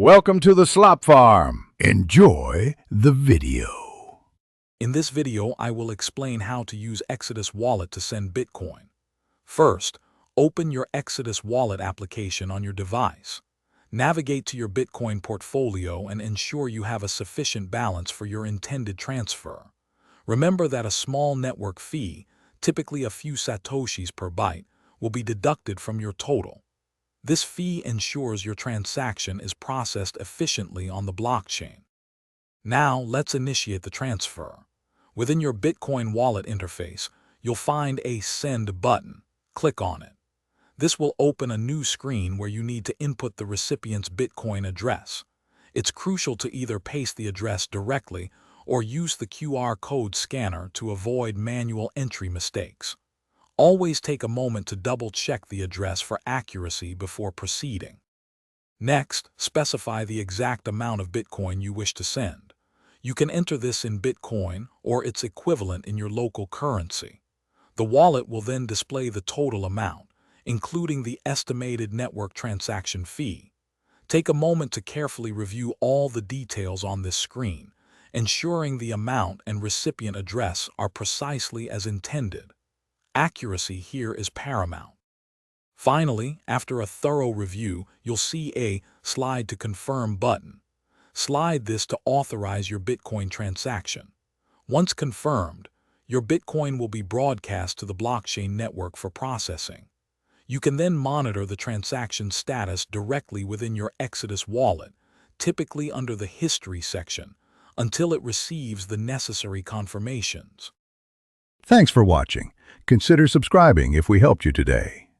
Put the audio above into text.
Welcome to the Slop Farm. Enjoy the video. In this video, I will explain how to use Exodus Wallet to send Bitcoin. First, open your Exodus Wallet application on your device. Navigate to your Bitcoin portfolio and ensure you have a sufficient balance for your intended transfer. Remember that a small network fee, typically a few satoshis per byte, will be deducted from your total. This fee ensures your transaction is processed efficiently on the blockchain. Now, let's initiate the transfer. Within your Bitcoin wallet interface, you'll find a Send button. Click on it. This will open a new screen where you need to input the recipient's Bitcoin address. It's crucial to either paste the address directly or use the QR code scanner to avoid manual entry mistakes. Always take a moment to double-check the address for accuracy before proceeding. Next, specify the exact amount of Bitcoin you wish to send. You can enter this in Bitcoin or its equivalent in your local currency. The wallet will then display the total amount, including the estimated network transaction fee. Take a moment to carefully review all the details on this screen, ensuring the amount and recipient address are precisely as intended. Accuracy here is paramount. Finally, after a thorough review, you'll see a Slide to Confirm button. Slide this to authorize your Bitcoin transaction. Once confirmed, your Bitcoin will be broadcast to the blockchain network for processing. You can then monitor the transaction status directly within your Exodus wallet, typically under the History section, until it receives the necessary confirmations. Thanks for watching. Consider subscribing if we helped you today.